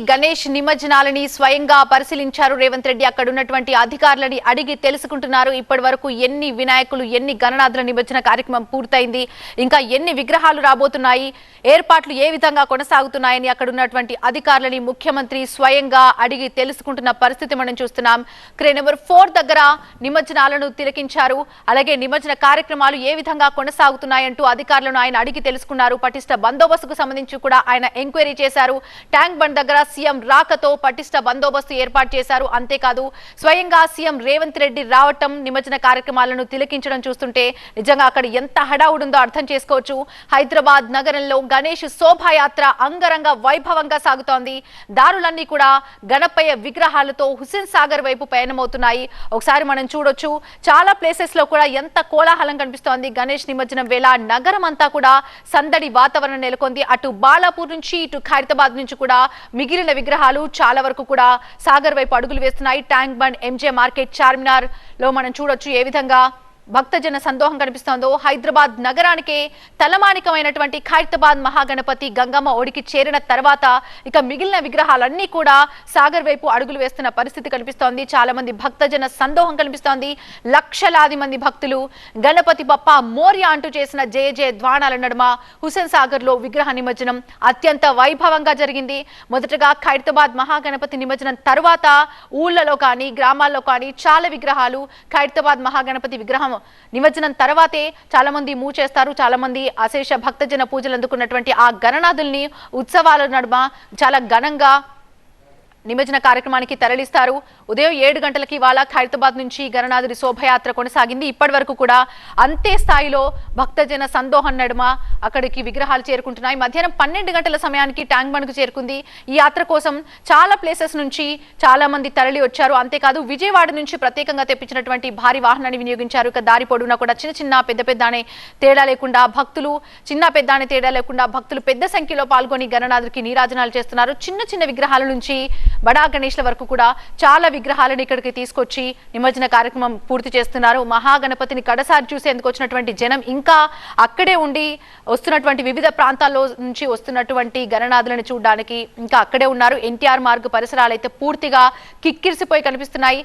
గణేష్ నిమజ్జనాలని స్వయంగా పరిశీలించారు రేవంత్ రెడ్డి. అక్కడ ఉన్నటువంటి అధికారులని అడిగి తెలుసుకుంటున్నారు. ఇప్పటి వరకు ఎన్ని వినాయకులు, ఎన్ని గణనాథుల నిమజ్జన కార్యక్రమం పూర్తయింది, ఇంకా ఎన్ని విగ్రహాలు రాబోతున్నాయి, ఏర్పాట్లు ఏ విధంగా కొనసాగుతున్నాయని అక్కడ ఉన్నటువంటి అధికారులని ముఖ్యమంత్రి స్వయంగా అడిగి తెలుసుకుంటున్న పరిస్థితి మనం చూస్తున్నాం. క్రే నెంబర్ 4 దగ్గర నిమజ్జనాలను తిలకించారు. అలాగే నిమజ్జన కార్యక్రమాలు ఏ విధంగా కొనసాగుతున్నాయంటూ అధికారులను ఆయన అడిగి తెలుసుకున్నారు. పటిష్ట బందోబస్తుకు సంబంధించి కూడా ఆయన ఎంక్వైరీ చేశారు. ట్యాంక్ బండ్ దగ్గర సీఎం రాకతో పటిష్ట బందోబస్తు ఏర్పాటు చేశారు. అంతేకాదు స్వయంగా సీఎం రేవంత్ రెడ్డి రావటం, నిమజ్జన కార్యక్రమాలను తిలకించడం చూస్తుంటే నిజంగా అక్కడ ఎంత హడావుడుందో అర్థం చేసుకోవచ్చు. హైదరాబాద్ నగరంలో గణేష్ శోభాయాత్ర అంగరంగ వైభవంగా సాగుతోంది. దారులన్నీ కూడా గణపయ్య విగ్రహాలతో హుస్సేన్ సాగర్ వైపు పయనమవుతున్నాయి. ఒకసారి మనం చూడొచ్చు, చాలా ప్లేసెస్ లో కూడా ఎంత కోలాహలం కనిపిస్తోంది. గణేష్ నిమజ్జనం వేళ నగరం అంతా కూడా సందడి వాతావరణం నెలకొంది. అటు బాలాపూర్ నుంచి ఇటు ఖైరతాబాద్ నుంచి కూడా మిగిలిన విగ్రహాలు చాలా వరకు కూడా సాగర్ వైపు అడుగులు వేస్తున్నాయి. Tank bund, MJ market, Charminar లో మనం చూడొచ్చు ఏ విధంగా భక్తజన సందోహం కనిపిస్తోందో. హైదరాబాద్ నగరానికి తలమానికమైనటువంటి ఖైరతాబాద్ మహాగణపతి గంగమ్మ ఒడికి చేరిన తర్వాత ఇక మిగిలిన విగ్రహాలన్నీ కూడా సాగర్ వైపు అడుగులు వేస్తున్న పరిస్థితి కనిపిస్తోంది. చాలా మంది భక్తజన సందోహం కనిపిస్తోంది. లక్షలాది మంది భక్తులు గణపతి బప్ప మోర్య అంటూ చేసిన జయ జయ ధ్వానాల నడుమ హుస్సేన్ సాగర్ లో విగ్రహ నిమజ్జనం అత్యంత వైభవంగా జరిగింది. మొదటగా ఖైరతాబాద్ మహాగణపతి నిమజ్జనం తర్వాత ఊళ్ళలో కానీ గ్రామాల్లో కానీ చాలా విగ్రహాలు ఖైరతాబాద్ మహాగణపతి విగ్రహం నిమజ్జనం తర్వాతే చాలా మంది మూవ్ చేస్తారు. చాలా మంది అశేష భక్తజన పూజలు అందుకున్నటువంటి ఆ గణనాథుల్ని ఉత్సవాల నడుమ చాలా ఘనంగా నిమజ్జన కార్యక్రమానికి తరలిస్తారు. ఉదయం 7 గంటలకి ఇవాళ ఖైరతాబాద్ నుంచి గణనాథుడి శోభయాత్ర కొనసాగింది. ఇప్పటి వరకు కూడా అంతే స్థాయిలో భక్తజన సందోహం నడుమ అక్కడికి విగ్రహాలు చేరుకుంటున్నాయి. మధ్యాహ్నం 12 గంటల సమయానికి ట్యాంక్ బండ్కు చేరుకుంది. ఈ యాత్ర కోసం చాలా ప్లేసెస్ నుంచి చాలా మంది తరలి వచ్చారు. అంతేకాదు విజయవాడ నుంచి ప్రత్యేకంగా తెప్పించినటువంటి భారీ వాహనాన్ని వినియోగించారు. ఇక దారి పొడవునా కూడా చిన్న పెద్ద అనే తేడా లేకుండా భక్తులు పెద్ద సంఖ్యలో పాల్గొని గణనాథుడికి నీరాజనాలు చేస్తున్నారు. చిన్న విగ్రహాల నుంచి బడా గణేష్ల వరకు కూడా చాలా విగ్రహాలను ఇక్కడికి తీసుకొచ్చి నిమజ్జన కార్యక్రమం పూర్తి చేస్తున్నారు. మహాగణపతిని కడసారి చూసేందుకు వచ్చినటువంటి జనం ఇంకా అక్కడే ఉండి వస్తున్నటువంటి వివిధ ప్రాంతాల్లో నుంచి వస్తున్నటువంటి గణనాథులను చూడడానికి ఇంకా అక్కడే ఉన్నారు. ఎన్టీఆర్ మార్గ్ పరిసరాలు అయితే పూర్తిగా కిక్కిరిసిపోయి కనిపిస్తున్నాయి.